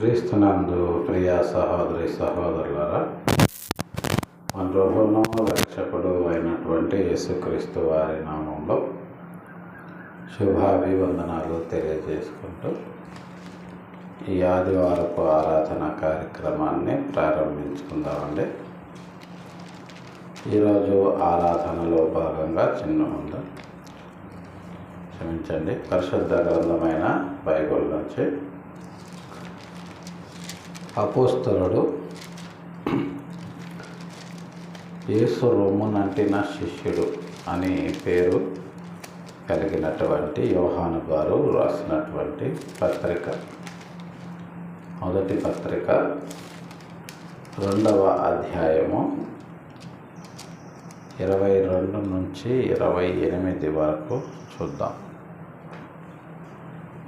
క్రీస్తునందు ప్రియ సహోదరి సహోదరులారా, మన ప్రభువును రక్షకుడు అయినటువంటి యేసుక్రీస్తు వారి నామంలో శుభాభివందనాలు తెలియజేసుకుంటూ ఈ ఆదివారపు ఆరాధన కార్యక్రమాన్ని ప్రారంభించుకుందామండి. ఈరోజు ఆరాధనలో భాగంగా పరిశుద్ధ గ్రంథమైన బైబిల్ నుంచి అపోస్తలుడు యేసు రొమ్మునంటిన శిష్యుడు అని పేరు కలిగినటువంటి యోహాను గారు రాసినటువంటి పత్రిక, మొదటి పత్రిక 2వ అధ్యాయము 22 నుంచి 28 వరకు చూద్దాం.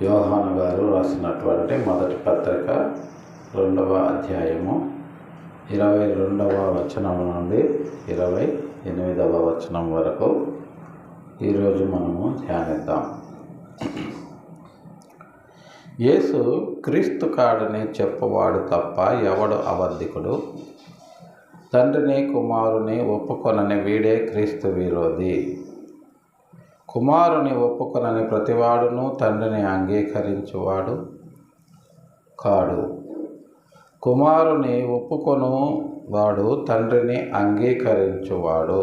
యోహాను గారు రాసినటువంటి మొదటి పత్రిక 2వ అధ్యాయము 22వ వచనం నుండి 28వ వచనం వరకు ఈరోజు మనము ధ్యానిద్దాం. యేసు క్రీస్తు కాడని చెప్పువాడు తప్ప ఎవడు అబద్ధికుడు? తండ్రిని కుమారుని ఒప్పుకొనని వీడే క్రీస్తు విరోధి. కుమారుని ఒప్పుకొనని ప్రతివాడును తండ్రిని అంగీకరించువాడు కాడు. కుమారుని ఒప్పుకొను వాడు తండ్రిని అంగీకరించువాడు.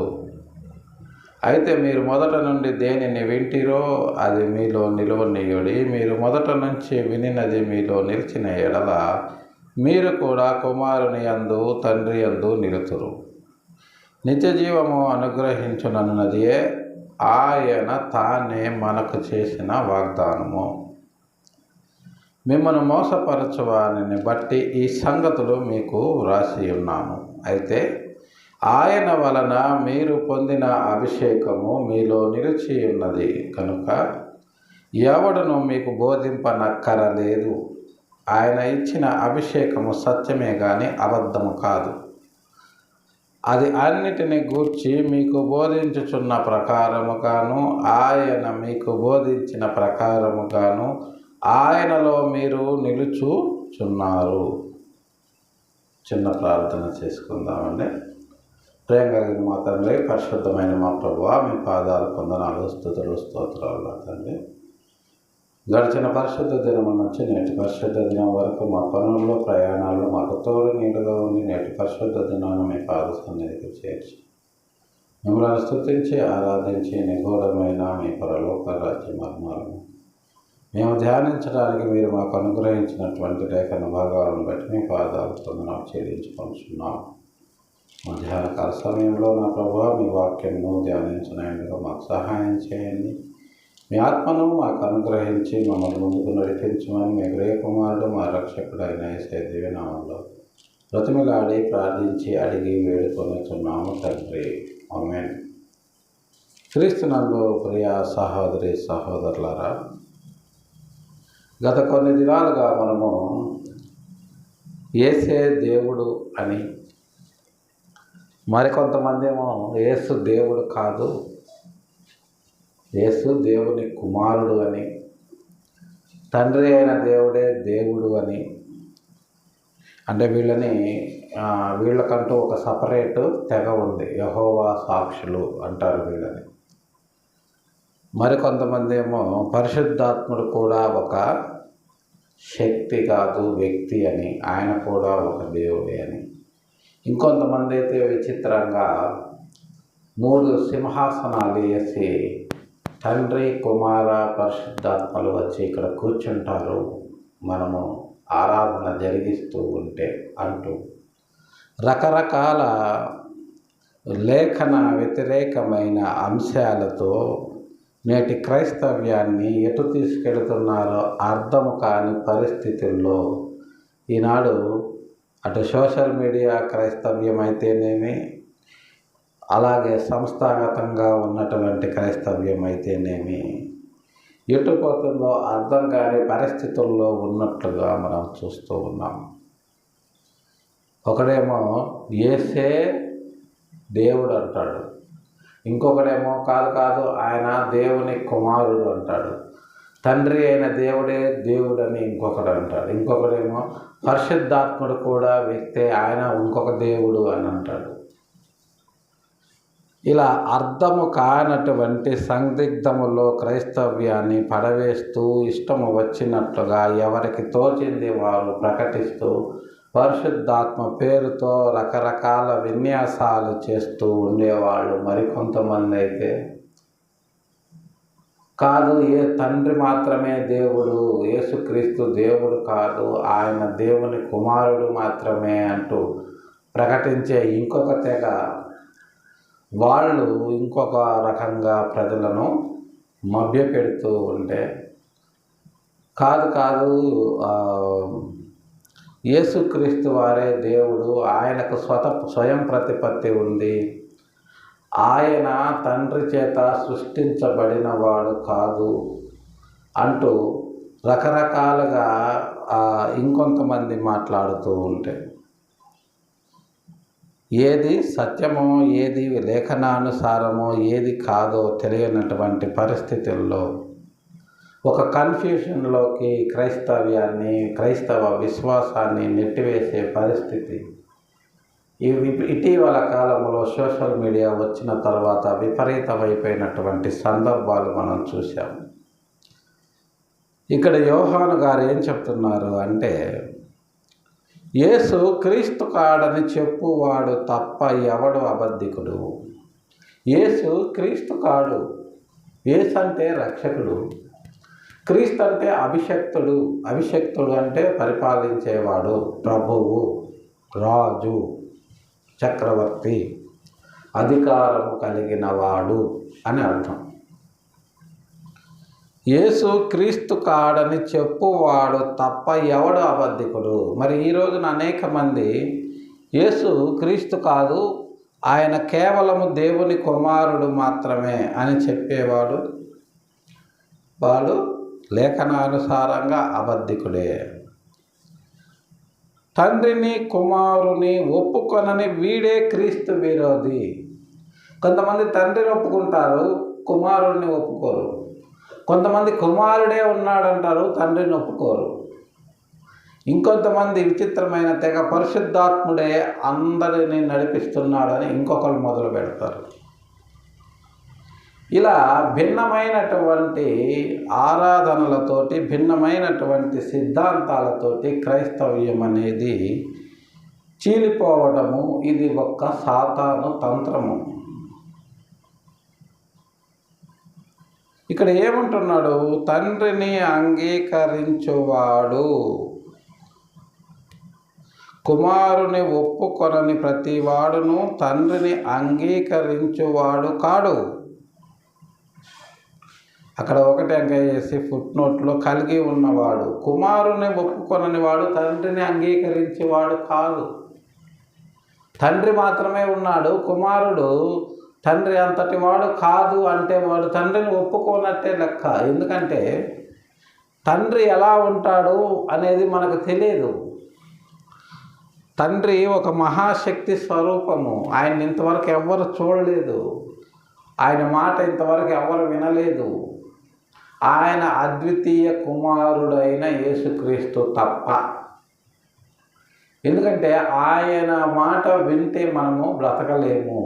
అయితే మీరు మొదట నుండి దేనిని వింటిరో అది మీలో నిలువనీయుడి. మీరు మొదట నుంచి వినినది మీలో నిలిచిన ఎడల మీరు కూడా కుమారుని యందు తండ్రి యందు నిలుతురు. నిత్యజీవము అనుగ్రహించునన్నదియే ఆయన తానే మనకు చేసిన వాగ్దానము. మిమ్మల్ని మోసపరచువానిని బట్టి ఈ సంగతులు మీకు వ్రాసి ఉన్నాము. అయితే ఆయన వలన మీరు పొందిన అభిషేకము మీలో నిలిచి ఉన్నది కనుక ఎవడును మీకు బోధింపనక్కరలేదు. ఆయన ఇచ్చిన అభిషేకము సత్యమే గాని అబద్ధము కాదు. అది అన్నిటిని గూర్చి మీకు బోధించుచున్న ప్రకారముగాను ఆయన మీకు బోధించిన ప్రకారముగాను ఆయనలో మీరు నిలుచుచున్నారు. చిన్న ప్రార్థన చేసుకుందామండి. ప్రేమ కలిగిన మా తండ్రి, పరిశుద్ధమైన మా ప్రభువా, మీ పాదాలు వందనాలు, స్తుతులు, స్తోత్రాలు తండ్రి. గడిచిన పరిశుద్ధ దినం నుంచి నేటి పరిశుద్ధ దినం వరకు మా పనుల్లో ప్రయాణాల్లో మాకు తోడు నీడుగా ఉండి నేటి పరిశుద్ధ దినాన్ని మీ పాద సన్నిధికి చేర్చి మిమ్మల్ని స్తుతించి ఆరాధించి నిగూఢమైన మీ పరలోక రాజ్య మర్మాలను మేము ధ్యానించడానికి మీరు మాకు అనుగ్రహించినటువంటి లేఖన భాగాలను బట్టి మీ పాదాలు వందనాలు చెల్లించుకుంటున్నాం. మధ్యాహ్నకాల సమయంలో నా ప్రభువా, మీ వాక్యంను ధ్యానించినందుకు మాకు సహాయం చేయండి. మీ ఆత్మను మాకు అనుగ్రహించి మమ్మల్ని ముందుకు నడిపించమని మీ ప్రియకుమారుడు మా రక్షకుడు అయిన యేసయ్య దివ్యనామంలో బ్రతిమిలాడి ప్రార్థించి అడిగి వేడుకొనుచున్నాము తండ్రి, ఆమేన్. క్రీస్తునందు ప్రియ సహోదరి సహోదరులారా, గత కొన్ని దినాలుగా మనము యేసే దేవుడు అని, మరికొంతమంది ఏమో యేసు దేవుడు కాదు, యేసు దేవుని కుమారుడు అని, తండ్రి అయిన దేవుడే దేవుడు అని, అంటే వీళ్ళకంటూ ఒక సపరేట్ తెగ ఉంది, యెహోవా సాక్షులు అంటారు వీళ్ళని. మరికొంతమంది ఏమో పరిశుద్ధాత్ముడు కూడా ఒక శక్తి కాదు, వ్యక్తి అని, ఆయన కూడా ఒక దేవుడే అని. ఇంకొంతమంది అయితే విచిత్రంగా 3 సింహాసనాలు వేసి తండ్రి, కుమార, పరిశుద్ధాత్మలు వచ్చి ఇక్కడ కూర్చుంటారు మనము ఆరాధన జరిగిస్తూ ఉంటే అంటూ రకరకాల లేఖన వ్యతిరేకమైన అంశాలతో నేటి క్రైస్తవ్యాన్ని ఎటు తీసుకెళ్తున్నారో అర్థము కాని పరిస్థితుల్లో ఈనాడు అటు సోషల్ మీడియా క్రైస్తవ్యం అయితేనేమి, అలాగే సంస్థాగతంగా ఉన్నటువంటి క్రైస్తవ్యం అయితేనేమి ఎటు పోతుందో అర్థం కాని పరిస్థితుల్లో ఉన్నట్లుగా మనం చూస్తూ ఉన్నాం. ఒకడేమో యేసే దేవుడు అంటాడు, ఇంకొకడేమో కాదు ఆయన దేవుని కుమారుడు అంటాడు. తండ్రి అయిన దేవుడే దేవుడని ఇంకొకడు అంటాడు. ఇంకొకడేమో పరిశుద్ధాత్ముడు కూడా వ్యక్తే, ఆయన ఇంకొక దేవుడు అని అంటాడు. ఇలా అర్థము కానటువంటి సందిగ్ధములో క్రైస్తవ్యాన్ని పడవేస్తూ ఇష్టము వచ్చినట్లుగా ఎవరికి తోచింది వారు ప్రకటిస్తూ పరిశుద్ధాత్మ పేరుతో రకరకాల విన్యాసాలు చేస్తూ ఉండేవాళ్ళు. మరికొంతమంది అయితే కాదు, తండ్రి మాత్రమే దేవుడు, యేసుక్రీస్తు దేవుడు కాదు, ఆయన దేవుని కుమారుడు మాత్రమే అంటూ ప్రకటించే ఇంకొక తెగ వాళ్ళు ఇంకొక రకంగా ప్రజలను మభ్యపెడుతూ ఉంటే, కాదు యేసుక్రీస్తు వారే దేవుడు, ఆయనకు స్వయం ప్రతిపత్తి ఉంది, ఆయన తండ్రి చేత సృష్టించబడిన వాడు కాదు అంటూ రకరకాలుగా ఇంకొంతమంది మాట్లాడుతూ ఉంటే, ఏది సత్యమో ఏది లేఖనానుసారమో ఏది కాదో తెలియనటువంటి పరిస్థితుల్లో ఒక కన్ఫ్యూషన్లోకి క్రైస్తవ విశ్వాసాన్ని నెట్టివేసే పరిస్థితి ఇటీవల కాలంలో సోషల్ మీడియా వచ్చిన తర్వాత విపరీతమైపోయినటువంటి సందర్భాలు మనం చూసాం. ఇక్కడ యోహాను గారు ఏం చెప్తున్నారు అంటే, యేసు క్రీస్తు కాడని చెప్పువాడు తప్ప ఎవడు అబద్ధికుడు. యేసు క్రీస్తు కాడు. యేసు అంటే రక్షకుడు, క్రీస్తు అంటే అభిషక్తుడు. అభిషక్తుడు అంటే పరిపాలించేవాడు, ప్రభువు, రాజు, చక్రవర్తి, అధికారము కలిగిన వాడు అని అర్థం. యేసు క్రీస్తు కాడని చెప్పువాడు తప్ప ఎవడు అబద్ధికుడు. మరి ఈ రోజున అనేక మంది యేసు క్రీస్తు కాదు, ఆయన కేవలము దేవుని కుమారుడు మాత్రమే అని చెప్పేవాడు వాడు లేఖనానుసారంగా అబద్ధికుడే. తండ్రిని కుమారుని ఒప్పుకొనని వీడే క్రీస్తు విరోధి. కొంతమంది తండ్రిని ఒప్పుకుంటారు, కుమారుడిని ఒప్పుకోరు. కొంతమంది కుమారుడే ఉన్నాడంటారు, తండ్రిని ఒప్పుకోరు. ఇంకొంతమంది విచిత్రమైన తెగ పరిశుద్ధాత్ముడే అందరినీ నడిపిస్తున్నాడని ఇంకొకరు మొదలు పెడతారు. ఇలా భిన్నమైనటువంటి ఆరాధనలతోటి, భిన్నమైనటువంటి సిద్ధాంతాలతోటి క్రైస్తవ్యం అనేది చీలిపోవడము ఇది ఒక్క సాతాను తంత్రము. ఇక్కడ ఏమంటున్నాడు? తండ్రిని అంగీకరించువాడు కుమారుని ఒప్పుకొనని ప్రతివాడును తండ్రిని అంగీకరించువాడు కాడు. అక్కడ ఒకటి అంకె చేసి ఫుట్నోట్లో కలిగి ఉన్నవాడు, కుమారుని ఒప్పుకొనని వాడు తండ్రిని అంగీకరించేవాడు కాదు. తండ్రి మాత్రమే ఉన్నాడు, కుమారుడు తండ్రి అంతటి వాడు కాదు అంటే వాడు తండ్రిని ఒప్పుకోనట్టే లెక్క. ఎందుకంటే తండ్రి ఎలా ఉంటాడు అనేది మనకు తెలియదు. తండ్రి ఒక మహాశక్తి స్వరూపము. ఆయన ఇంతవరకు ఎవ్వరు చూడలేదు, ఆయన మాట ఇంతవరకు ఎవరు వినలేదు. ఆయన అద్వితీయ కుమారుడైన యేసుక్రీస్తు తప్ప. ఎందుకంటే ఆయన మాట వింటే మనము బ్రతకలేము.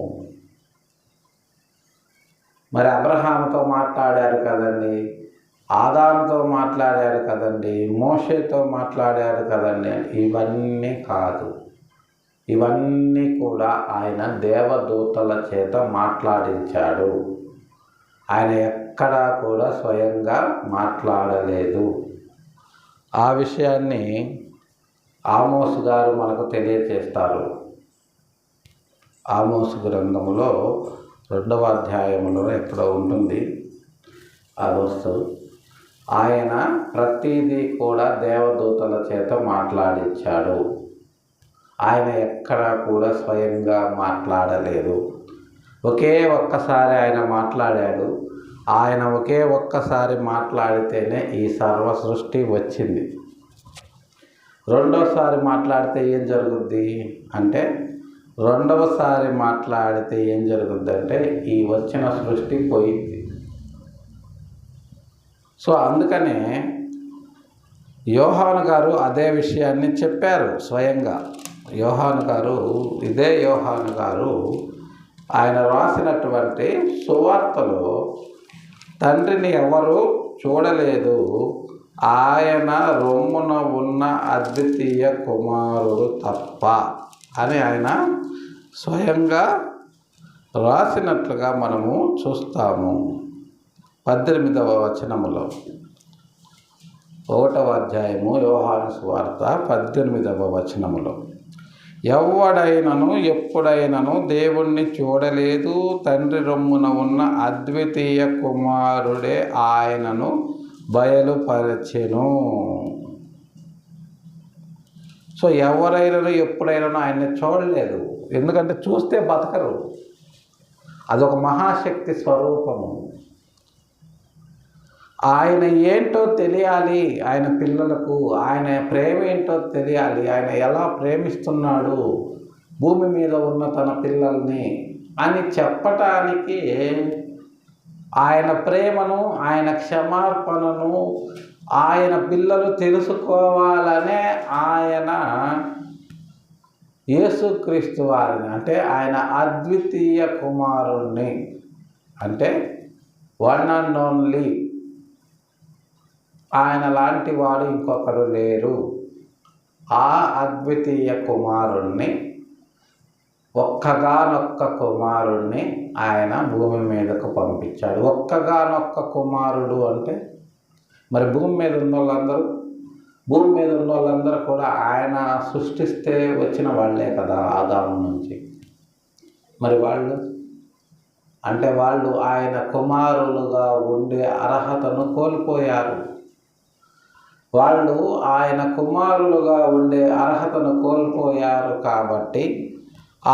మరి అబ్రహాముతో మాట్లాడారు కదండి, ఆదాముతో మాట్లాడారు కదండి, మోషేతో మాట్లాడారు కదండి. ఇవన్నీ కాదు, ఇవన్నీ కూడా ఆయన దేవదూతల చేత మాట్లాడించాడు. ఆయన ఎక్కడా కూడా స్వయంగా మాట్లాడలేదు. ఆ విషయాన్ని ఆమోసు గారు మనకు తెలియచేస్తారు. ఆమోసు గ్రంథంలో 2వ అధ్యాయంలో ఎక్కడో ఉంటుంది ఆ వస్తువు. ఆయన ప్రతిదీ కూడా దేవదూతల చేత మాట్లాడించాడు. ఆయన ఎక్కడా కూడా స్వయంగా మాట్లాడలేదు. ఒకే ఒక్కసారి ఆయన మాట్లాడాడు. ఆయన ఒకే ఒక్కసారి మాట్లాడితేనే ఈ సర్వ సృష్టి వచ్చింది. రెండోసారి మాట్లాడితే ఏం జరుగుద్ది అంటే, రెండవసారి మాట్లాడితే ఏం జరుగుద్ది అంటే ఈ వచ్చిన సృష్టి పోయింది. సో అందుకనే యోహాను గారు అదే విషయాన్ని చెప్పారు స్వయంగా. ఇదే యోహాను గారు ఆయన రాసినటువంటి సువార్తలో తండ్రిని ఎవరు చూడలేదు, ఆయన రొమ్మున ఉన్న అద్వితీయ కుమారుడు తప్ప అని ఆయన స్వయంగా రాసినట్లుగా మనము చూస్తాము. 18వ వచనములో, 1వ అధ్యాయము యోహాను సువార్త 18వ వచనములో, ఎవడైనను ఎప్పుడైనను దేవుణ్ణి చూడలేదు, తండ్రి రొమ్మున ఉన్న అద్వితీయ కుమారుడే ఆయనను బయలుపరచెను. సో ఎవరైనాను ఎప్పుడైనాను ఆయన్ని చూడలేదు, ఎందుకంటే చూస్తే బతకరు. అదొక మహాశక్తి స్వరూపము. ఆయన ఏంటో తెలియాలి, ఆయన పిల్లలకు ఆయన ప్రేమ ఏంటో తెలియాలి, ఆయన ఎలా ప్రేమిస్తున్నాడు భూమి మీద ఉన్న తన పిల్లల్ని అని చెప్పటానికి, ఆయన ప్రేమను, ఆయన క్షమాపణను ఆయన పిల్లలు తెలుసుకోవాలనే ఆయన యేసుక్రీస్తు వారిని, అంటే ఆయన అద్వితీయ కుమారుణ్ణి, అంటే వన్ అండ్ ఓన్లీ, ఆయన లాంటి వాడు ఇంకొకరు లేరు, ఆ అద్వితీయ కుమారుణ్ణి, ఒక్కగానొక్క కుమారుణ్ణి ఆయన భూమి మీదకు పంపించాడు. ఒక్కగానొక్క కుమారుడు అంటే మరి భూమి మీద ఉన్న వాళ్ళందరూ కూడా ఆయన సృష్టిస్తే వచ్చిన వాళ్ళే కదా ఆదాము నుంచి. మరి వాళ్ళు ఆయన కుమారులుగా ఉండే అర్హతను కోల్పోయారు. వాళ్ళు ఆయన కుమారులుగా ఉండే అర్హతను కోల్పోయారు కాబట్టి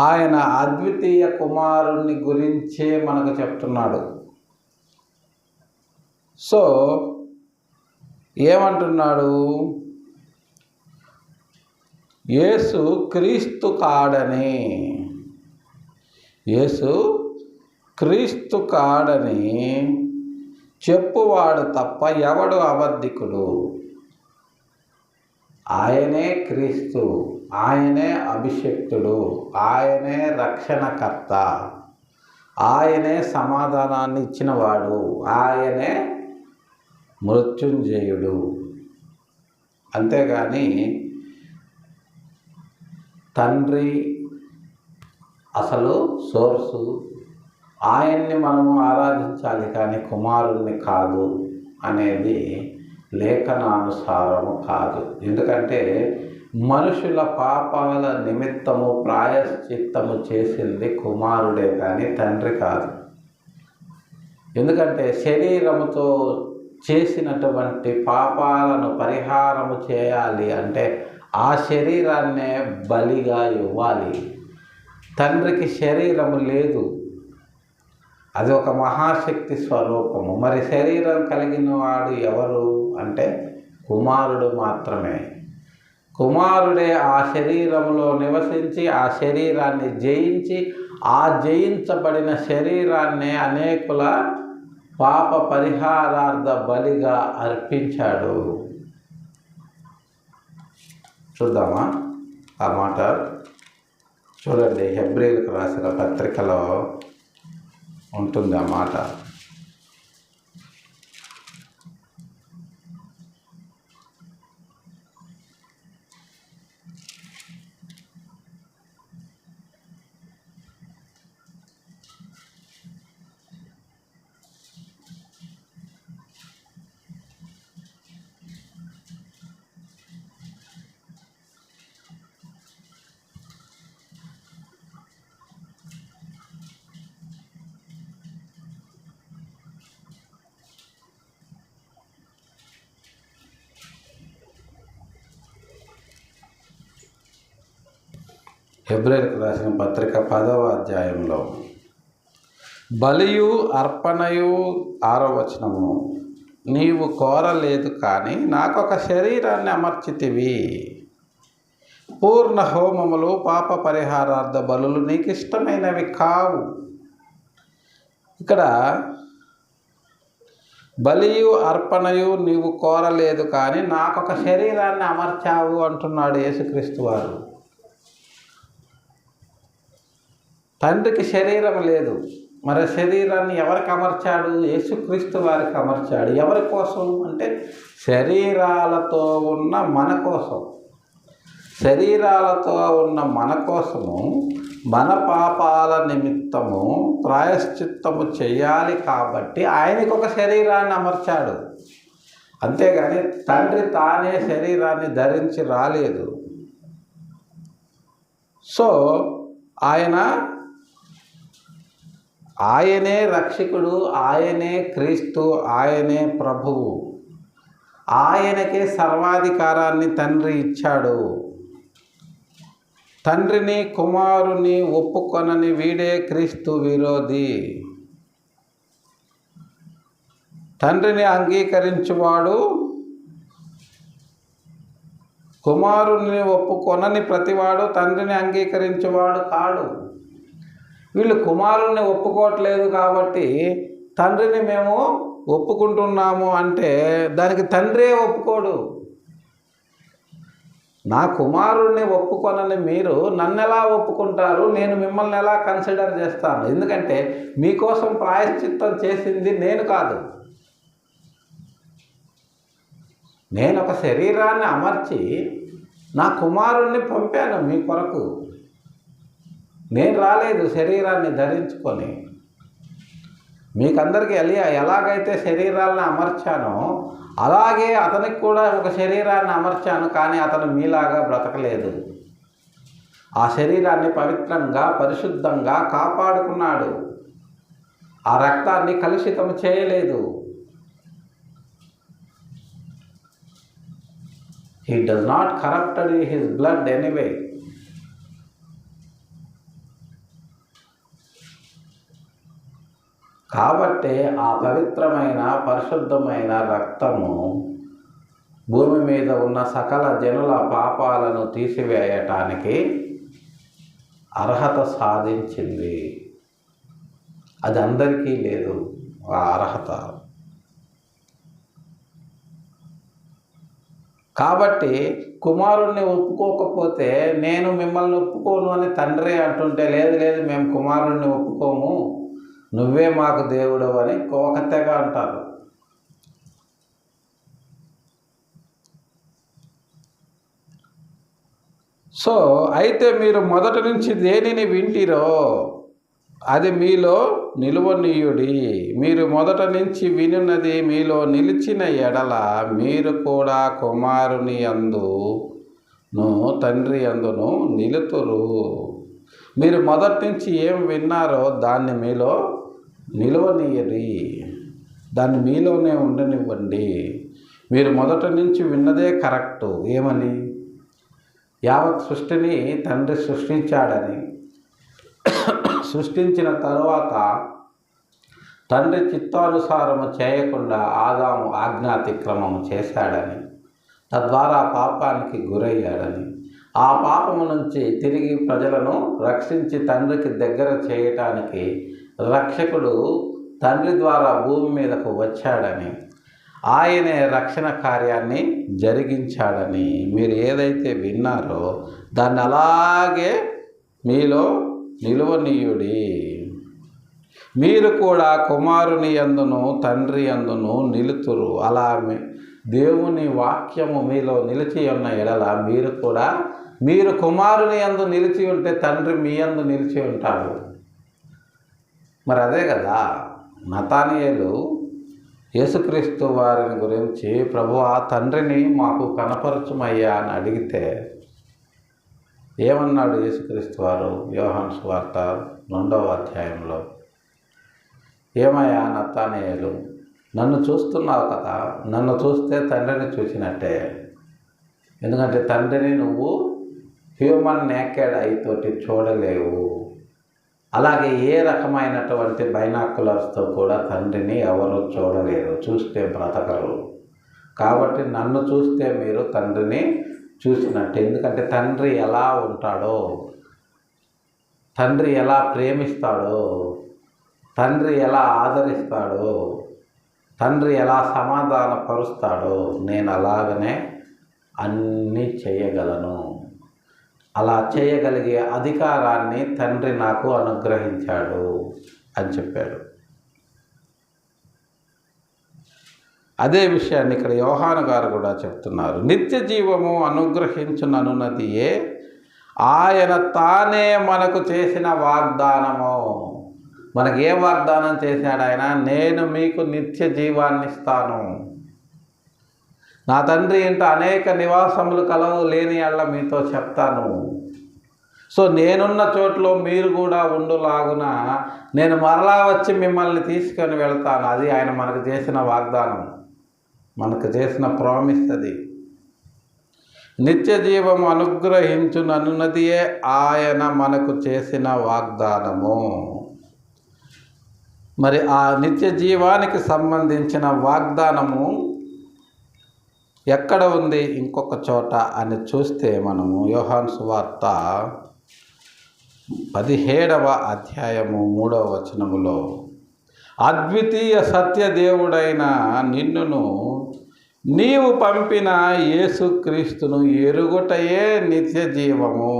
ఆయన అద్వితీయ కుమారుని గురించే మనకు చెప్తున్నాడు. సో ఏమంటున్నాడు? యేసు క్రీస్తు కాడని చెప్పువాడు తప్ప ఎవడు అబద్ధికుడు? ఆయనే క్రీస్తు, ఆయనే అభిషిక్తుడు, ఆయనే రక్షణకర్త, ఆయనే సమాధానాన్ని ఇచ్చినవాడు, ఆయనే మృత్యుంజయుడు. అంతేగాని తండ్రి అసలు సోర్సు, ఆయన్ని మనము ఆరాధించాలి కానీ కుమారుణ్ణి కాదు అనేది లేఖనానుసారము కాదు. ఎందుకంటే మనుషుల పాపాల నిమిత్తము ప్రాయశ్చిత్తము చేసింది కుమారుడే కానీ తండ్రి కాదు. ఎందుకంటే శరీరముతో చేసినటువంటి పాపాలను పరిహారము చేయాలి అంటే ఆ శరీరాన్నే బలిగా ఇవ్వాలి. తండ్రికి శరీరము లేదు, అది ఒక మహాశక్తి స్వరూపము. మరి శరీరం కలిగిన వాడు ఎవరు అంటే కుమారుడు మాత్రమే. కుమారుడే ఆ శరీరంలో నివసించి ఆ శరీరాన్ని జయించి ఆ జయించబడిన శరీరాన్ని అనేకుల పాప పరిహారార్థ బలిగా అర్పించాడు. చూద్దామా ఆ మాట? చూడండి, హెబ్రీయులకు రాసిన పత్రికలో ఉంటుంది ఆ మాట. హెబ్రీయులకు రాసిన పత్రిక 10వ అధ్యాయంలో బలియు అర్పణయు 6వ వచనము, నీవు కోరలేదు కానీ నాకొక శరీరాన్ని అమర్చితివి, పూర్ణ హోమములు పాప పరిహారార్థ బలులు నీకు ఇష్టమైనవి కావు. ఇక్కడ బలియు అర్పణయు నీవు కోరలేదు, కానీ నాకొక శరీరాన్ని అమర్చావు అంటున్నాడు యేసుక్రీస్తు వారు. తండ్రికి శరీరం లేదు, మరి శరీరాన్ని ఎవరికి అమర్చాడు? యేసుక్రీస్తు వారికి అమర్చాడు. ఎవరి కోసం అంటే శరీరాలతో ఉన్న మన కోసం. శరీరాలతో ఉన్న మన కోసము, మన పాపాల నిమిత్తము ప్రాయశ్చిత్తము చేయాలి కాబట్టి ఆయనకు ఒక శరీరాన్ని అమర్చాడు. అంతేగాని తండ్రి తానే శరీరాన్ని ధరించి రాలేదు. సో ఆయనే రక్షకుడు, ఆయనే క్రీస్తు, ఆయనే ప్రభువు. ఆయనకే సర్వాధికారాన్ని తండ్రి ఇచ్చాడు. తండ్రిని కుమారుని ఒప్పుకొనని వీడే క్రీస్తు విరోధి. తండ్రిని అంగీకరించువాడు, కుమారుని ఒప్పుకొనని ప్రతివాడు తండ్రిని అంగీకరించేవాడు కాడు. వీళ్ళు కుమారుణ్ణి ఒప్పుకోవట్లేదు కాబట్టి తండ్రిని మేము ఒప్పుకుంటున్నాము అంటే దానికి తండ్రే ఒప్పుకోడు. నా కుమారుణ్ణి ఒప్పుకొనని మీరు నన్ను ఎలా ఒప్పుకుంటారు? నేను మిమ్మల్ని ఎలా కన్సిడర్ చేస్తాను? ఎందుకంటే మీకోసం ప్రాయశ్చిత్తం చేసింది నేను కాదు. నేను ఒక శరీరాన్ని అమర్చి నా కుమారుణ్ణి పంపాను మీ కొరకు. నేను రాలేదు శరీరాన్ని ధరించుకొని. మీకందరికీ ఎలాగైతే శరీరాలను అమర్చానో అలాగే అతనికి కూడా ఒక శరీరాన్ని అమర్చాను, కానీ అతను మీలాగా బ్రతకలేదు. ఆ శరీరాన్ని పవిత్రంగా పరిశుద్ధంగా కాపాడుకున్నాడు. ఆ రక్తాన్ని కలుషితం చేయలేదు. He does not corrupted his blood anyway. కాబట్టి ఆ పవిత్రమైన పరిశుద్ధమైన రక్తము భూమి మీద ఉన్న సకల జనుల పాపాలను తీసివేయటానికి అర్హత సాధించింది. అది అందరికీ లేదు ఆ అర్హత. కాబట్టి కుమారుణ్ణి ఒప్పుకోకపోతే నేను మిమ్మల్ని ఒప్పుకోను అని తండ్రి అంటుంటే, లేదు మేము కుమారుణ్ణి ఒప్పుకోము, నువ్వే మాకు దేవుడు అని కోకతెగ అంటారు. సో అయితే మీరు మొదటి నుంచి దేనిని వింటిరో అది మీలో నిలువనీయుడి. మీరు మొదట నుంచి వినున్నది మీలో నిలిచిన ఎడల మీరు కూడా కుమారుని అందును తండ్రి అందును నిలుతురు. మీరు మొదటి నుంచి ఏం విన్నారో దాన్ని మీలో నిలువనీయడి, దాన్ని మీలోనే ఉండనివ్వండి. మీరు మొదటి నుంచి విన్నదే కరెక్టు. ఏమని? యావత్ సృష్టిని తండ్రి సృష్టించాడని, సృష్టించిన తరువాత తండ్రి చిత్తానుసారము చేయకుండా ఆదాము ఆజ్ఞాతిక్రమము చేశాడని, తద్వారా పాపానికి గురయ్యాడని, ఆ పాపము నుంచి తిరిగి ప్రజలను రక్షించి తండ్రికి దగ్గర చేయటానికి రక్షకుడు తండ్రి ద్వారా భూమి మీదకు వచ్చాడని, ఆయనే రక్షణ కార్యాన్ని జరిగించాడని మీరు ఏదైతే విన్నారో దాన్ని అలాగే మీలో నిలువనీయుడి. మీరు కూడా కుమారుని యందును తండ్రి యందును నిలుతురు. అలా దేవుని వాక్యము మీలో నిలిచి ఉన్న ఎడల మీరు కుమారుని యందు నిలిచి ఉంటే తండ్రి మీ యందు నిలిచి ఉంటాడు. మరి అదే కదా నతానియేలు యేసుక్రీస్తు వారిని గురించి, ప్రభువా తండ్రిని మాకు కనపరచుమయ్యా అని అడిగితే ఏమన్నాడు యేసుక్రీస్తు వారు? యోహాను సువార్త 2వ అధ్యాయంలో, ఏమయ్యా నతానియేలు, నన్ను చూస్తున్నావు కదా, నన్ను చూస్తే తండ్రిని చూసినట్టే. ఎందుకంటే తండ్రిని నువ్వు హ్యూమన్ నేకెడ్ ఐతోటి చూడలేవు. అలాగే ఏ రకమైనటువంటి బైనాకులర్స్తో కూడా తండ్రిని ఎవరు చూడలేరు, చూస్తే బ్రతకరు. కాబట్టి నన్ను చూస్తే మీరు తండ్రిని చూసినట్టు. ఎందుకంటే తండ్రి ఎలా ఉంటాడో, తండ్రి ఎలా ప్రేమిస్తాడో, తండ్రి ఎలా ఆదరిస్తాడో, తండ్రి ఎలా సమాధానపరుస్తాడో నేను అలాగనే అన్నీ చేయగలను. అలా చేయగలిగే అధికారాన్ని తండ్రి నాకు అనుగ్రహించాడు అని చెప్పాడు. అదే విషయాన్ని ఇక్కడ యోహాను గారు కూడా చెప్తున్నారు. నిత్య జీవము అనుగ్రహించుననున్నదియే ఆయన తానే మనకు చేసిన వాగ్దానము. మనకు ఏ వాగ్దానం చేశాడు ఆయన? నేను మీకు నిత్య జీవాన్ని ఇస్తాను, నా తండ్రి ఇంట అనేక నివాసములు కలవు, లేని యెడల మీతో చెప్తాను. సో నేనున్న చోట్లో మీరు కూడా ఉండులాగున నేను మరలా వచ్చి మిమ్మల్ని తీసుకొని వెళ్తాను. అది ఆయన మనకు చేసిన వాగ్దానం, మనకు చేసిన ప్రామిస్. అది నిత్య జీవం అనుగ్రహించునన్నదియే ఆయన మనకు చేసిన వాగ్దానము. మరి ఆ నిత్య జీవానికి సంబంధించిన వాగ్దానము ఎక్కడ ఉంది? ఇంకొక చోట అని చూస్తే మనము యోహాను సువార్త 17వ అధ్యాయము 3వ వచనములో, అద్వితీయ సత్యదేవుడైన నిన్నును నీవు పంపిన యేసుక్రీస్తును ఎరుగుటయే నిత్య జీవము.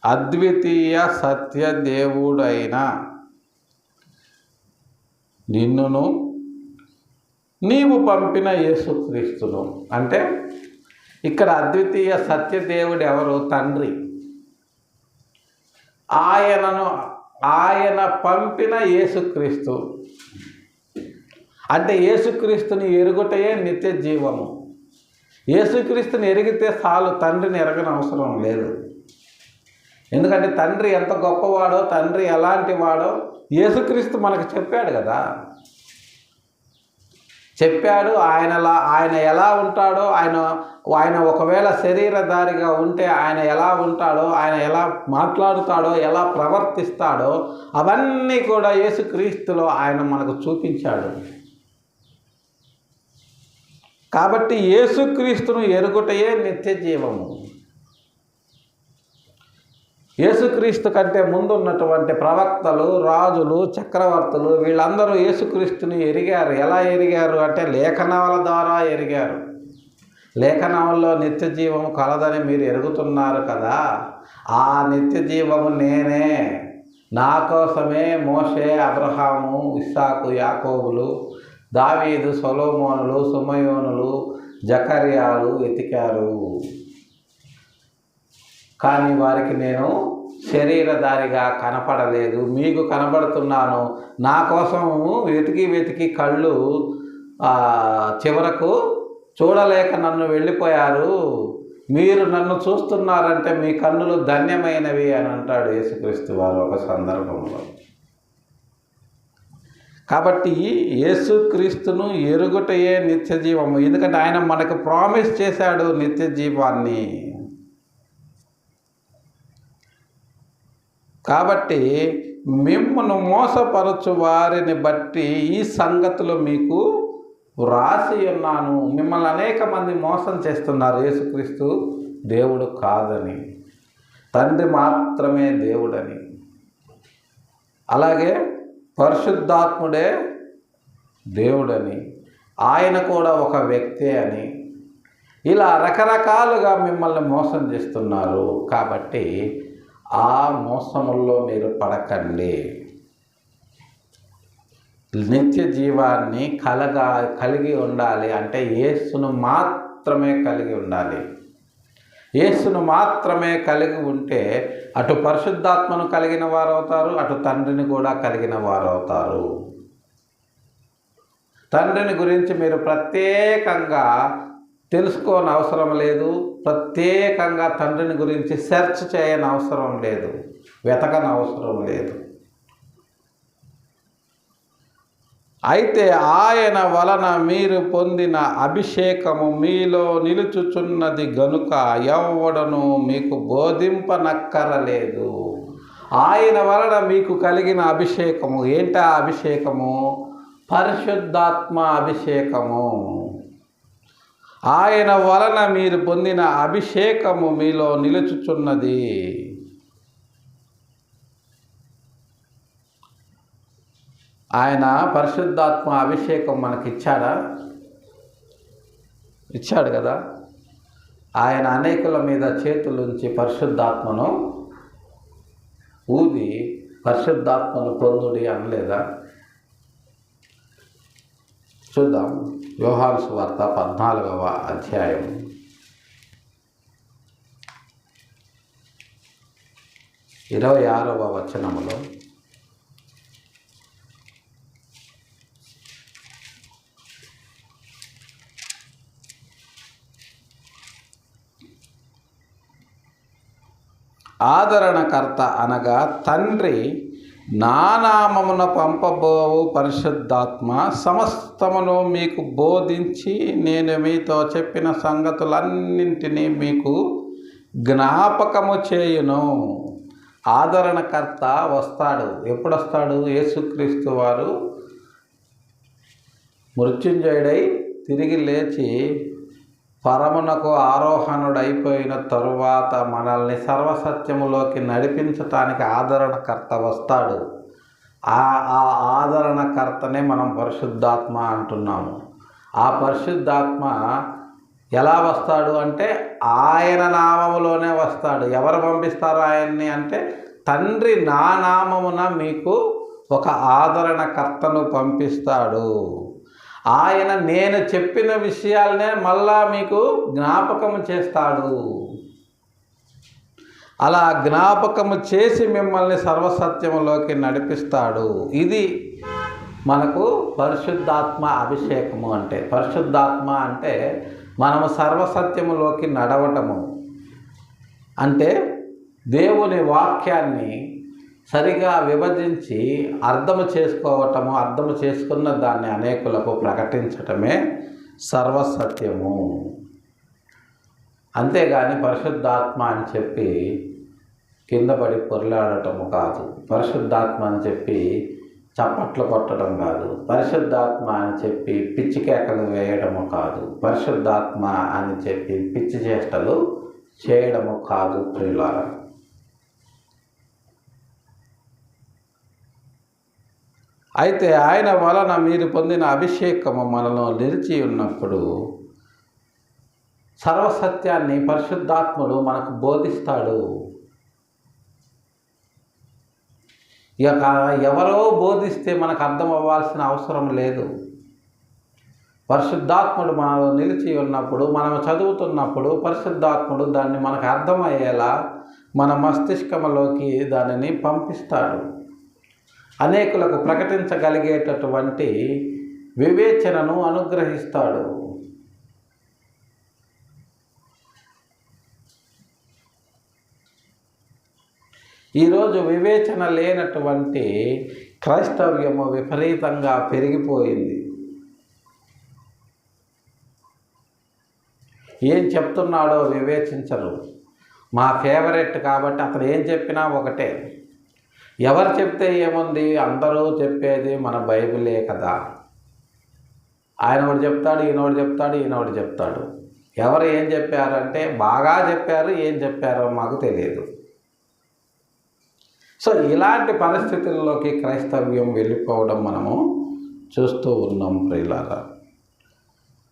అద్వితీయ సత్యదేవుడైన నిన్నును నీవు పంపిన యేసుక్రీస్తును. అంటే ఇక్కడ అద్వితీయ సత్యదేవుడు ఎవరు? తండ్రి. ఆయన పంపిన యేసుక్రీస్తు అంటే యేసుక్రీస్తుని ఎరుగుటయే నిత్య జీవము. యేసుక్రీస్తుని ఎరిగితే చాలు, తండ్రిని ఎరగని అవసరం లేదు. ఎందుకంటే తండ్రి ఎంత గొప్పవాడో, తండ్రి ఎలాంటి వాడో యేసుక్రీస్తు మనకు చెప్పాడు కదా. చెప్పాడు. ఆయన ఎలా ఉంటాడో, ఆయన ఒకవేళ శరీరధారిగా ఉంటే ఆయన ఎలా ఉంటాడో, ఆయన ఎలా మాట్లాడుతాడో, ఎలా ప్రవర్తిస్తాడో అవన్నీ కూడా యేసుక్రీస్తులో ఆయన మనకు చూపించాడు. కాబట్టి యేసుక్రీస్తును ఎరుగుటయే నిత్య జీవము. యేసుక్రీస్తు కంటే ముందున్నటువంటి ప్రవక్తలు, రాజులు, చక్రవర్తులు వీళ్ళందరూ యేసుక్రీస్తుని ఎరిగారు. ఎలా ఎరిగారు అంటే లేఖనాల ద్వారా ఎరిగారు. లేఖనాల్లో నిత్య జీవము కలదని మీరు ఎరుగుతున్నారు కదా, ఆ నిత్య జీవము నేనే. నా కోసమే మోషే, అబ్రహాము, ఇస్సాకు, యాకోబులు, దావీదు, సొలొమోనులు, సుమయోనులు, జకర్యాలు వెతికారు. కానీ వారికి నేను శరీరధారిగా కనపడలేదు, మీకు కనపడుతున్నాను. నా కోసము వెతికి కళ్ళు చివరకు చూడలేక నన్ను వెళ్ళిపోయారు. మీరు నన్ను చూస్తున్నారంటే మీ కన్నులు ధన్యమైనవి అని అంటాడు యేసుక్రీస్తు వారు ఒక సందర్భంలో. కాబట్టి యేసుక్రీస్తును ఎరుగుటయే నిత్య జీవము. ఎందుకంటే ఆయన మనకు ప్రామిస్ చేశాడు నిత్య జీవాన్ని. కాబట్టి మిమ్మల్ని మోసపరచు వారిని బట్టి ఈ సంగతులు మీకు వ్రాసి ఉన్నాను. మిమ్మల్ని అనేక మంది మోసం చేస్తున్నారు. యేసుక్రీస్తు దేవుడు కాదని, తండ్రి మాత్రమే దేవుడని, అలాగే పరిశుద్ధాత్ముడే దేవుడని, ఆయన కూడా ఒక వ్యక్తే అని, ఇలా రకరకాలుగా మిమ్మల్ని మోసం చేస్తున్నారు. కాబట్టి ఆ మోసముల్లో మీరు పడకండి. నిత్య జీవాన్ని కలిగి ఉండాలి అంటే యేసును మాత్రమే కలిగి ఉండాలి. యేసును మాత్రమే కలిగి ఉంటే అటు పరిశుద్ధాత్మను కలిగిన వారు అవుతారు, అటు తండ్రిని కూడా కలిగిన వారు అవుతారు. తండ్రిని గురించి మీరు ప్రత్యేకంగా తెలుసుకోని అవసరం లేదు, ప్రత్యేకంగా తండ్రిని గురించి సెర్చ్ చేయని అవసరం లేదు, వెతకని అవసరం లేదు. అయితే ఆయన వలన మీరు పొందిన అభిషేకము మీలో నిలుచుచున్నది గనుక ఎవ్వడను మీకు బోధింపనక్కరలేదు. ఆయన వలన మీకు కలిగిన అభిషేకము ఏంటా? అభిషేకము పరిశుద్ధాత్మ అభిషేకము. ఆయన వలన మీరు పొందిన అభిషేకము మీలో నిలుచుచున్నది. ఆయన పరిశుద్ధాత్మ అభిషేకం మనకిచ్చాడా? ఇచ్చాడు కదా. ఆయన అనేకుల మీద చేతులుంచి పరిశుద్ధాత్మను ఊది పరిశుద్ధాత్మను పొందుడి అనలేదా? చూద్దాం. యోహాను సువార్త 14వ అధ్యాయం 26వ వచనములో, ఆదరణకర్త అనగా తండ్రి నా నామమున పంపబోవు పరిశుద్ధాత్మ సమస్తమును మీకు బోధించి నేను మీతో చెప్పిన సంగతులన్నింటినీ మీకు జ్ఞాపకము చేయును. ఆదరణకర్త వస్తాడు. ఎప్పుడు వస్తాడు? యేసుక్రీస్తు వారు మృత్యుంజయుడై తిరిగి లేచి పరమునకు ఆరోహణుడైపోయిన తరువాత మనల్ని సర్వసత్యములోకి నడిపించటానికి ఆదరణకర్త వస్తాడు. ఆ ఆదరణకర్తనే మనం పరిశుద్ధాత్మ అంటున్నాము. ఆ పరిశుద్ధాత్మ ఎలా వస్తాడు అంటే ఆయన నామములోనే వస్తాడు. ఎవరు పంపిస్తారు ఆయన్ని అంటే తండ్రి నా నామమున మీకు ఒక ఆదరణకర్తను పంపిస్తాడు. ఆయన నేను చెప్పిన విషయాలనే మళ్ళా మీకు జ్ఞాపకము చేస్తాడు. అలా జ్ఞాపకము చేసి మిమ్మల్ని సర్వసత్యములోకి నడిపిస్తాడు. ఇది మనకు పరిశుద్ధాత్మ అభిషేకము అంటే. పరిశుద్ధాత్మ అంటే మనము సర్వసత్యములోకి నడవటము అంటే దేవుని వాక్యాన్ని సరిగా విభజించి అర్థము చేసుకోవటము, అర్థము చేసుకున్న దాన్ని అనేకులకు ప్రకటించటమే సర్వసత్యము. అంతేగాని పరిశుద్ధాత్మ అని చెప్పి కింద పడి పొర్లాడటము కాదు. పరిశుద్ధాత్మ అని చెప్పి చప్పట్లు కొట్టడం కాదు. పరిశుద్ధాత్మ అని చెప్పి పిచ్చి కేకలు వేయడము కాదు. పరిశుద్ధాత్మ అని చెప్పి పిచ్చి చేష్టలు చేయడము కాదు ప్రియులారా. అయితే ఆయన వలన మీరు పొందిన అభిషేకము మనలో నిలిచి ఉన్నప్పుడు సర్వసత్యాన్ని పరిశుద్ధాత్ముడు మనకు బోధిస్తాడు. ఇక ఎవరో బోధిస్తే మనకు అర్థం అవ్వాల్సిన అవసరం లేదు. పరిశుద్ధాత్ముడు మనలో నిలిచి ఉన్నప్పుడు, మనం చదువుతున్నప్పుడు పరిశుద్ధాత్ముడు దాన్ని మనకు అర్థమయ్యేలా మన మస్తిష్కంలోకి దానిని పంపిస్తాడు. అనేకులకు ప్రకటించగలిగేటటువంటి వివేచనను అనుగ్రహిస్తాడు. ఈరోజు వివేచన లేనటువంటి క్రైస్తవ్యము విపరీతంగా పెరిగిపోయింది. ఏం చెప్తున్నాడో వివేచించరు. మా ఫేవరెట్ కాబట్టి అతను ఏం చెప్పినా ఒకటే. ఎవరు చెప్తే ఏముంది, అందరూ చెప్పేది మన బైబిలే కదా. ఆయన ఒకటి చెప్తాడు, ఈయనోడు చెప్తాడు, ఈయనోడు చెప్తాడు. ఎవరు ఏం చెప్పారంటే బాగా చెప్పారు, ఏం చెప్పారో మాకు తెలియదు. సో ఇలాంటి పరిస్థితుల్లోకి క్రైస్తవ్యం వెళ్ళిపోవడం మనము చూస్తూ ఉన్నాం ప్రియులారా.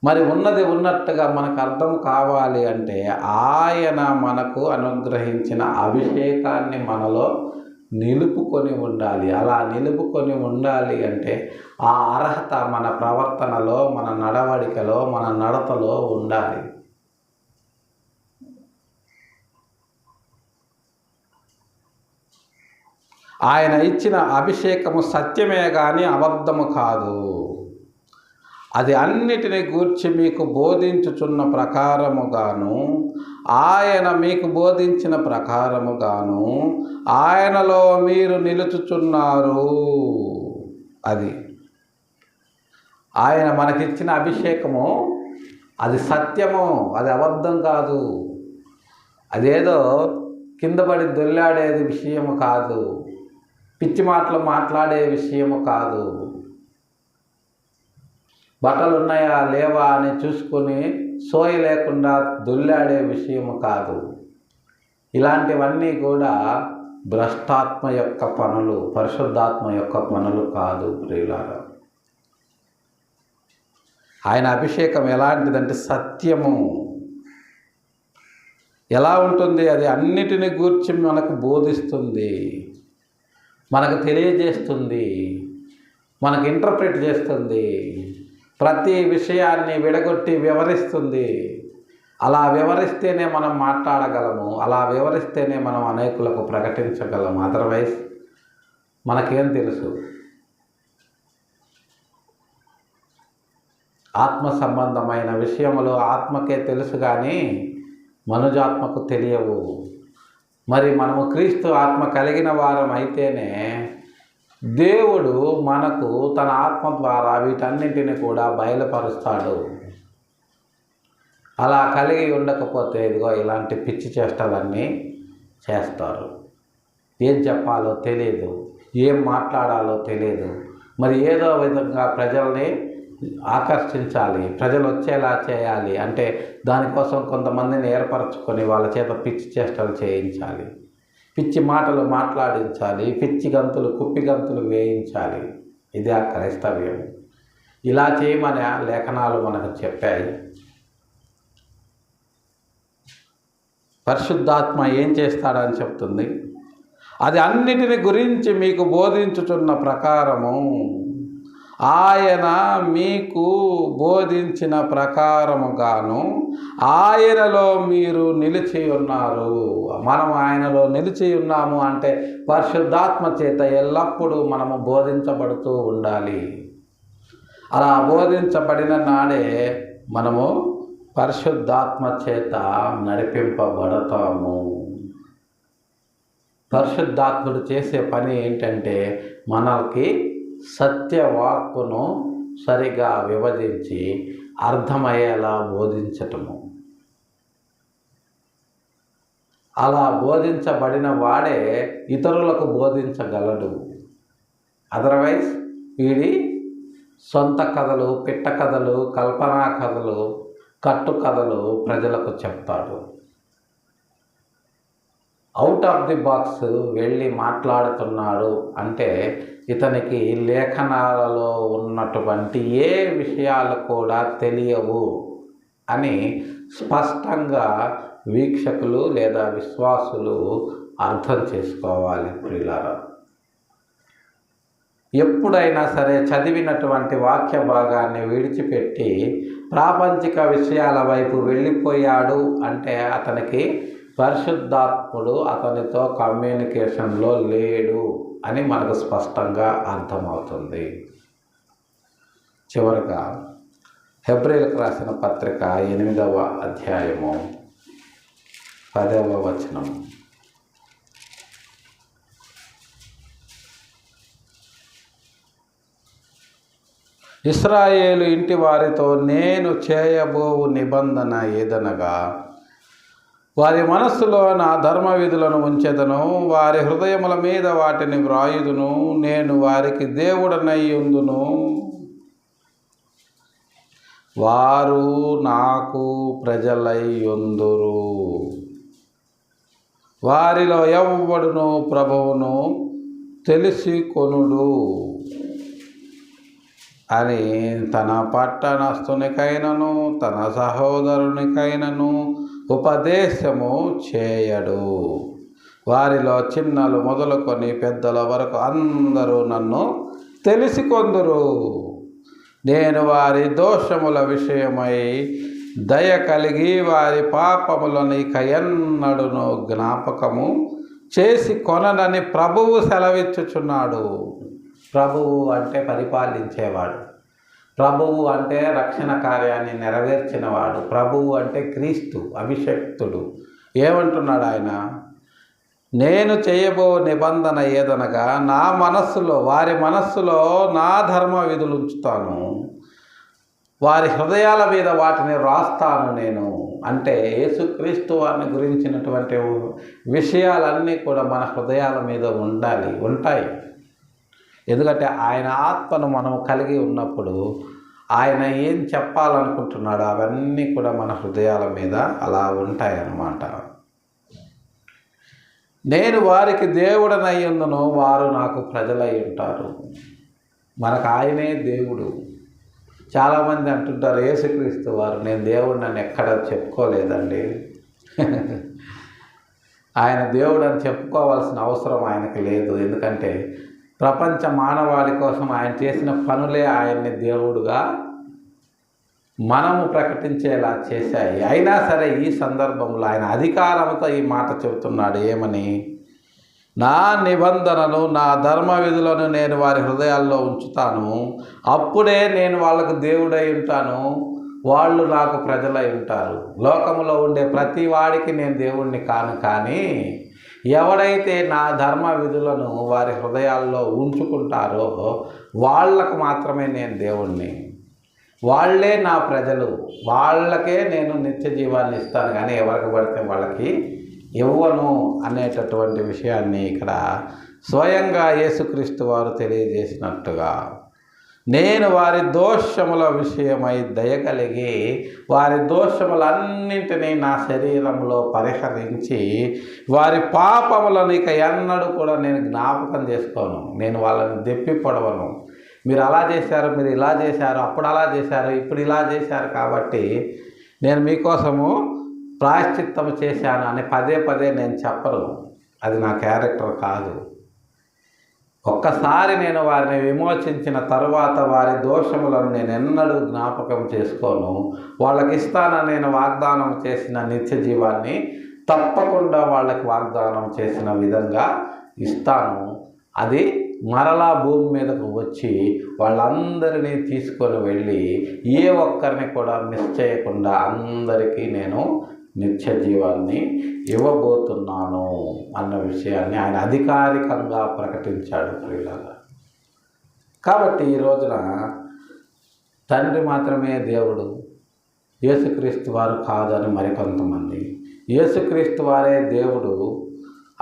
మరి ఉన్నది ఉన్నట్టుగా మనకు అర్థం కావాలి అంటే ఆయన మనకు అనుగ్రహించిన అభిషేకాన్ని మనలో నిలుపుకొని ఉండాలి. అలా నిలుపుకొని ఉండాలి అంటే ఆ అర్హత మన ప్రవర్తనలో, మన నడవడికలో, మన నడతలో ఉండాలి. ఆయన ఇచ్చిన అభిషేకము సత్యమే కానీ అబద్ధము కాదు. అది అన్నిటిని గూర్చి మీకు బోధించుచున్న ప్రకారముగాను, ఆయన మీకు బోధించిన ప్రకారముగాను ఆయనలో మీరు నిలుచుచున్నారు. అది ఆయన మనకిచ్చిన అభిషేకము, అది సత్యము, అది అబద్ధం కాదు. అదేదో కింద పడి దొల్లాడేది విషయము కాదు. పిచ్చి మాటలు మాట్లాడే విషయము కాదు. బట్టలు ఉన్నాయా లేవా అని చూసుకొని సోయి లేకుండా దొల్లాడే విషయము కాదు. ఇలాంటివన్నీ కూడా భ్రష్టాత్మ యొక్క పనులు, పరిశుద్ధాత్మ యొక్క పనులు కాదు ప్రియులారా. ఆయన అభిషేకం ఎలాంటిదంటే సత్యము. ఎలా ఉంటుంది? అది అన్నిటిని గూర్చి మనకు బోధిస్తుంది, మనకు తెలియజేస్తుంది, మనకు ఇంటర్ప్రిట్ చేస్తుంది, ప్రతి విషయాన్ని విడగొట్టి వివరిస్తుంది. అలా వివరిస్తేనే మనం మాట్లాడగలము, అలా వివరిస్తేనే మనం అనేకులకు ప్రకటించగలము. అదర్వైజ్ మనకేం తెలుసు? ఆత్మ సంబంధమైన విషయములు ఆత్మకే తెలుసు కానీ మనుజాత్మకు తెలియవు. మరి మనము క్రీస్తు ఆత్మ కలిగిన వారం అయితేనే దేవుడు మనకు తన ఆత్మ ద్వారా వీటన్నింటిని కూడా బయలుపరుస్తాడు. అలా కలిగి ఉండకపోతే ఇదిగో ఇలాంటి పిచ్చి చేష్టలన్నీ చేస్తారు. ఏం చెప్పాలో తెలియదు, ఏం మాట్లాడాలో తెలియదు. మరి ఏదో విధంగా ప్రజల్ని ఆకర్షించాలి, ప్రజలు వచ్చేలా చేయాలి అంటే దానికోసం కొంతమందిని ఏర్పరచుకొని వాళ్ళ చేత పిచ్చి చేష్టలు చేయించాలి, పిచ్చి మాటలు మాట్లాడించాలి, పిచ్చి గంతులు కుప్పి గంతులు వేయించాలి. ఇది ఆ క్రైస్తవ్యం. ఇలా చేయమని లేఖనాలు మనకు చెప్పాయి. పరిశుద్ధాత్మ ఏం చేస్తాడని చెప్తుంది? అది అన్నిటిని గురించి మీకు బోధించుతున్న ప్రకారము, ఆయన మీకు బోధించిన ప్రకారముగాను ఆయనలో మీరు నిలిచి ఉన్నారు. మనం ఆయనలో నిలిచి ఉన్నాము అంటే పరిశుద్ధాత్మ చేత ఎల్లప్పుడూ మనము బోధించబడుతూ ఉండాలి. అలా బోధించబడిన నాడే మనము పరిశుద్ధాత్మ చేత నడిపింపబడతాము. పరిశుద్ధాత్ముడు చేసే పని ఏంటంటే మనకి సత్యవాక్కును సరిగా విభజించి అర్థమయ్యేలా బోధించటము. అలా బోధించబడిన వాడే ఇతరులకు బోధించగలడు. అదర్వైజ్ వీడి సొంత కథలు, పిట్ట కథలు, కల్పనా కథలు, కట్టు కథలు ప్రజలకు చెప్తాడు. అవుట్ ఆఫ్ ది బాక్స్ వెళ్ళి మాట్లాడుతున్నాడు అంటే ఇతనికి లేఖనాలలో ఉన్నటువంటి ఏ విషయాలు కూడా తెలియవు అని స్పష్టంగా వీక్షకులు లేదా విశ్వాసులు అర్థం చేసుకోవాలి. ప్రియులారా, ఎప్పుడైనా సరే చదివినటువంటి వాక్య భాగాన్ని విడిచిపెట్టి ప్రాపంచిక విషయాల వైపు వెళ్ళిపోయాడు అంటే అతనికి పరిశుద్ధాత్ముడు అతనితో కమ్యూనికేషన్లో లేడు అని మనకు స్పష్టంగా అర్థమవుతుంది. చివరగా హెబ్రీయులకు రాసిన పత్రిక 8వ అధ్యాయము 10వ వచనం. ఇశ్రాయేలు ఇంటి వారితో నేను చేయబోవు నిబంధన ఏదనగా వారి మనస్సులో నా ధర్మ విధులను ఉంచెదను, వారి హృదయముల మీద వాటిని వ్రాయుదును, నేను వారికి దేవుడనై ఉందును, వారు నాకు ప్రజలై ఉందురు, వారిలో ఎవ్వడును ప్రభువును తెలిసి కొనుడు అని తన పట్టణస్థునికైనను తన సహోదరునికైనను ఉపదేశము చేయడు. వారిలో చిన్నలు మొదలుకొని పెద్దల వరకు అందరూ నన్ను తెలిసి కొందురు. నేను వారి దోషముల విషయమై దయ కలిగి వారి పాపములను ఇక ఎన్నడును జ్ఞాపకము చేసి కొననని ప్రభువు సెలవిచ్చుచున్నాడు. ప్రభువు అంటే పరిపాలించేవాడు, ప్రభువు అంటే రక్షణ కార్యాన్ని నెరవేర్చినవాడు, ప్రభువు అంటే క్రీస్తు అభిషక్తుడు. ఏమంటున్నాడు ఆయన? నేను చేయబో నిబంధన ఏదనగా నా మనస్సులో, వారి మనస్సులో నా ధర్మ విధులు ఉంచుతాను, వారి హృదయాల మీద వాటిని రాస్తాను నేను. అంటే యేసుక్రీస్తు వారిని గురించినటువంటి విషయాలన్నీ కూడా మన హృదయాల మీద ఉంటాయి. ఎందుకంటే ఆయన ఆత్మను మనం కలిగి ఉన్నప్పుడు ఆయన ఏం చెప్పాలనుకుంటున్నాడో అవన్నీ కూడా మన హృదయాల మీద అలా ఉంటాయన్నమాట. నేను వారికి దేవుడనయ్యుందును, వారు నాకు ప్రజలై ఉంటారు. మనకు ఆయనే దేవుడు. చాలామంది అంటుంటారు యేసుక్రీస్తు వారు నేను దేవుడిని అని ఎక్కడ చెప్పుకోలేదండి. ఆయన దేవుడు అని చెప్పుకోవాల్సిన అవసరం ఆయనకు లేదు. ఎందుకంటే ప్రపంచ మానవాళి కోసం ఆయన చేసిన పనులే ఆయన్ని దేవుడుగా మనము ప్రకటించేలా చేశాయి. అయినా సరే ఈ సందర్భంలో ఆయన అధికారంతో ఈ మాట చెబుతున్నాడు. ఏమని? నా నిబంధనను, నా ధర్మ విధులను నేను వారి హృదయాల్లో ఉంచుతాను. అప్పుడే నేను వాళ్ళకు దేవుడై ఉంటాను, వాళ్ళు నాకు ప్రజలై ఉంటారు. లోకములో ఉండే ప్రతి వాడికి నేను దేవుణ్ణి కాను, కానీ ఎవడైతే నా ధర్మ విధులను వారి హృదయాల్లో ఉంచుకుంటారో వాళ్ళకు మాత్రమే నేను దేవుణ్ణి. వాళ్ళే నా ప్రజలు, వాళ్ళకే నేను నిత్య జీవాన్ని ఇస్తాను, కానీ ఎవరికి పడితే వాళ్ళకి ఇవ్వను అనేటటువంటి విషయాన్ని ఇక్కడ స్వయంగా యేసుక్రీస్తు వారు తెలియజేసినట్టుగా, నేను వారి దోషముల విషయమై దయ కలిగి వారి దోషములన్నింటినీ నా శరీరంలో పరిహరించి వారి పాపములను ఇక ఎన్నడూ కూడా నేను జ్ఞాపకం చేసుకోను. నేను వాళ్ళని దెప్పి పొడవను. మీరు అలా చేశారు, మీరు ఇలా చేశారు, అప్పుడు అలా చేశారు, ఇప్పుడు ఇలా చేశారు, కాబట్టి నేను మీకోసము ప్రాయశ్చిత్తము చేశాను అని పదే పదే నేను చెప్పను. అది నా క్యారెక్టర్ కాదు. ఒక్కసారి నేను వారిని విమోచించిన తరువాత వారి దోషములను నేను ఎన్నడూ జ్ఞాపకం చేసుకోను. వాళ్ళకి ఇస్తానని నేను వాగ్దానం చేసిన నిత్య జీవాన్ని తప్పకుండా వాళ్ళకి వాగ్దానం చేసిన విధంగా ఇస్తాను. అది మరలా భూమి మీదకు వచ్చి వాళ్ళందరినీ తీసుకొని వెళ్ళి ఏ ఒక్కరిని కూడా మిస్ చేయకుండా అందరికీ నేను నిత్య జీవాన్ని ఇవ్వబోతున్నాను అన్న విషయాన్ని ఆయన అధికారికంగా ప్రకటించాడు ప్రియులారా. కాబట్టి ఈ రోజున తండ్రి మాత్రమే దేవుడు, యేసుక్రీస్తు వారు కాదని మరికొంతమంది, యేసుక్రీస్తు వారే దేవుడు,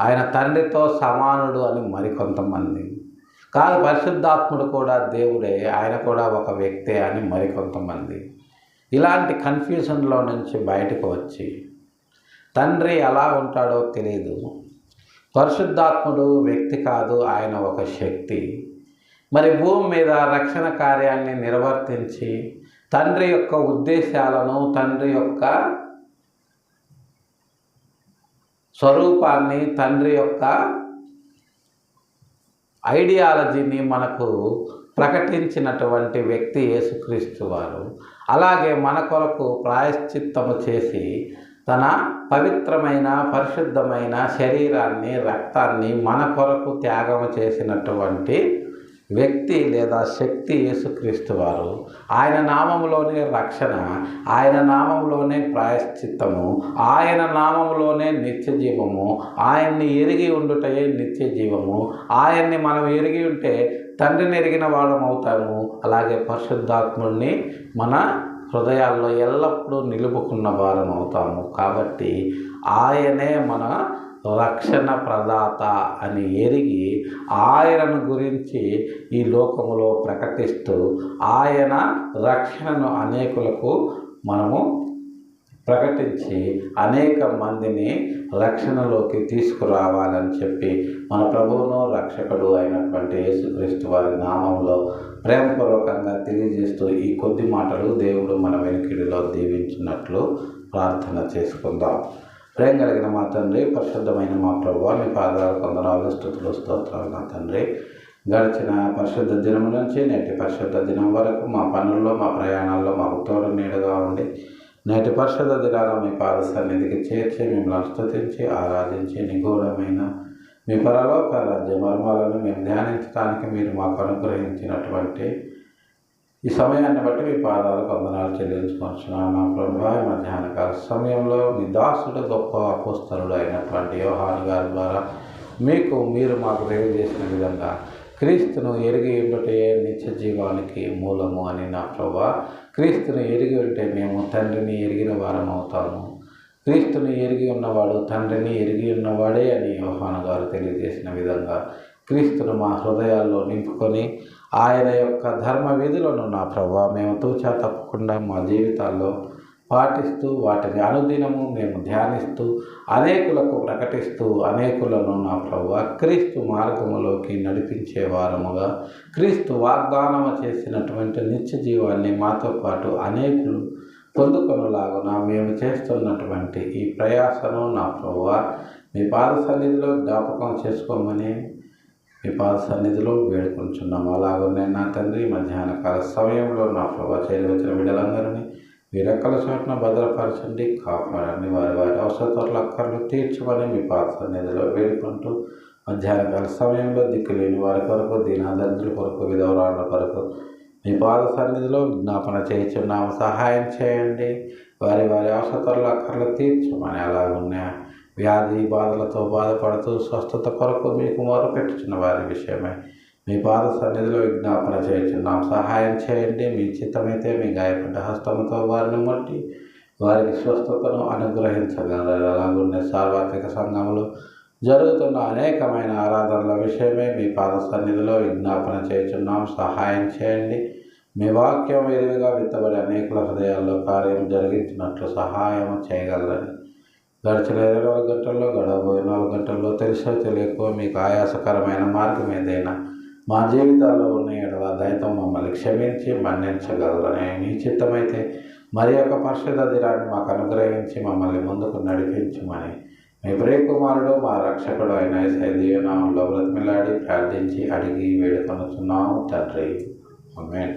ఆయన తండ్రితో సమానుడు అని మరికొంతమంది, కాదు పరిశుద్ధాత్ముడు కూడా దేవుడే, ఆయన కూడా ఒక వ్యక్తే అని మరికొంతమంది. ఇలాంటి కన్ఫ్యూజన్లో నుంచి బయటకు వచ్చి తండ్రి ఎలా ఉంటాడో తెలియదు, పరిశుద్ధాత్ముడు వ్యక్తి కాదు, ఆయన ఒక శక్తి. మరి భూమి మీద రక్షణ కార్యాన్ని నిర్వర్తించి తండ్రి యొక్క ఉద్దేశాలను, తండ్రి యొక్క స్వరూపాన్ని, తండ్రి యొక్క ఐడియాలజీని మనకు ప్రకటించినటువంటి వ్యక్తి యేసుక్రీస్తు వారు. అలాగే మన కొరకు ప్రాయశ్చిత్తము చేసి తన పవిత్రమైన పరిశుద్ధమైన శరీరాన్ని, రక్తాన్ని మన కొరకు త్యాగము చేసినటువంటి వ్యక్తి లేదా శక్తి యేసుక్రీస్తు వారు. ఆయన నామములోనే రక్షణ, ఆయన నామములోనే ప్రాయశ్చిత్తము, ఆయన నామములోనే నిత్య జీవము. ఆయన్ని ఎరిగి ఉండుటయే నిత్య జీవము. ఆయన్ని మనం ఎరిగి ఉంటే తండ్రిని ఎరిగిన వాళ్ళం అవుతాము. అలాగే పరిశుద్ధాత్ముడిని మన హృదయాల్లో ఎల్లప్పుడూ నిలుపుకున్న వారం అవుతాము. కాబట్టి ఆయనే మన రక్షణ ప్రదాత అని ఎరిగి ఆయనను గురించి ఈ లోకములో ప్రకటిస్తూ ఆయన రక్షణను అనేకులకు మనము ప్రకటించి అనేక మందిని రక్షణలోకి తీసుకురావాలని చెప్పి మన ప్రభువును రక్షకుడు అయినటువంటి యేసుక్రీస్తు వారి నామంలో ప్రేమపూర్వకంగా తెలియజేస్తూ ఈ కొద్ది మాటలు దేవుడు మన వెనుకిడిలో దీవించినట్లు ప్రార్థన చేసుకుందాం. ప్రేమ కలిగిన మా తండ్రి, పరిశుద్ధమైన మా ప్రభువా, మీ పాదాలకు వందనాలు, స్తుతులు, స్తోత్రాలు నా తండ్రి. గడిచిన పరిశుద్ధ దినం నుంచి నేటి పరిశుద్ధ దినం వరకు మా పనుల్లో, మా ప్రయాణాల్లో మాకు తోడు నీడగా ఉండి నేటి పరిశుద్ధ దినాన మీ పాద సన్నిధికి చేర్చి మిమ్మల్ని స్తుతించి ఆరాధించి నిగూఢమైన మీ పరలోక రాజ్య మర్మాలను మేము ధ్యానించడానికి మీరు మాకు అనుగ్రహించినటువంటి ఈ సమయాన్ని బట్టి మీ పాదాలకు వందనాలు చెల్లించుకుంటున్నాను. మా ప్రభువా, మధ్యాహ్న కాల సమయంలో మీ దాసుడు గొప్ప అపోస్తలుడు అయినటువంటి యోహాను గారి ద్వారా మీరు మాకు తెలియజేసిన విధంగా క్రీస్తును ఎరిగి ఉండుటే నిత్య జీవానికి మూలము అని నా ప్రభువా, క్రీస్తును ఎరిగి ఉంటే మేము తండ్రిని ఎరిగిన వారం అవుతాము. క్రీస్తుని ఎరిగి ఉన్నవాడు తండ్రిని ఎరిగి ఉన్నవాడే అని యోహాను గారు తెలియజేసిన విధంగా క్రీస్తును మా హృదయాల్లో నింపుకొని ఆయన యొక్క ధర్మ విధులను నా ప్రభువా మేము తూచా తప్పకుండా మా జీవితాల్లో పాటిస్తూ వాటిని అనుదినము మేము ధ్యానిస్తూ అనేకులకు ప్రకటిస్తూ అనేకులను నా ప్రభువా క్రీస్తు మార్గములోకి నడిపించే వారముగా క్రీస్తు వాగ్దానము చేసినటువంటి నిత్య జీవాన్ని మాతో పాటు అనేకులు పొందుకొనులాగున మేము చేస్తున్నటువంటి ఈ ప్రయాసను నా ప్రభువా మీ పాద సన్నిధిలో జ్ఞాపకం చేసుకోమని మీ పాద సన్నిధిలో వేడుకుంటున్నాము. అలాగనే నా తండ్రి మధ్యాహ్న కాల సమయంలో నా ప్రభావ చేరి వచ్చిన బిడ్డలందరినీ మీ రెక్కల చోటున భద్రపరచండి, కాపాడండి. వారి వారి అవసరాల అక్కర్లు తీర్చమని మీ పాద సన్నిధిలో వేడుకుంటూ మధ్యాహ్న కాల సమయంలో దిక్కులేని వారి కొరకు, దీనాదరిద్రుల కొరకు, విధవరాళ్ళ కొరకు మీ పాద సన్నిధిలో విజ్ఞాపన చేయించున్నాము. సహాయం చేయండి. వారి వారి అవసరాల అక్కర్లు తీర్చమని. అలాగున్న వ్యాధి బాధలతో బాధపడుతూ స్వస్థత కొరకు మీకు మొరపెట్టుచున్న వారి విషయమై మీ పాద సన్నిధిలో విజ్ఞాపన చేయించున్నాం. సహాయం చేయండి. మీ చిత్తమైతే మీ గాయపడ్డ హస్తముతో వారిని ముట్టి వారికి స్వస్థతను అనుగ్రహించగలరు. అలాగున్న సార్వత్రిక సంఘంలో జరుగుతున్న అనేకమైన ఆరాధనల విషయమే మీ పాద సన్నిధిలో విజ్ఞాపన చేయించున్నాం. సహాయం చేయండి. మీ వాక్యం విరివిగా విత్తబడి అనేకుల హృదయాల్లో కార్యం జరిగించినట్లు సహాయం చేయగలరని గడిచిన 24 గంటల్లో గడవబోయే 4 గంటల్లో తెలుసో తెలియకో మీకు ఆయాసకరమైన మార్గం ఏదైనా మా జీవితాల్లో ఉన్న ఎడల దయతో మమ్మల్ని క్షమించి మన్నించగలరని మీ చిత్తమైతే మరి యొక్క పరిశుద్ధ దినాన్ని మాకు అనుగ్రహించి మమ్మల్ని ముందుకు నడిపించమని మీ ప్రియకుమారుడు మా రక్షకుడు అయిన యేసయ్య దివ్యనామంలో బ్రతిమిలాడి ప్రార్థించి అడిగి వేడుకొనుచున్నాము తండ్రి. ఆమేన్.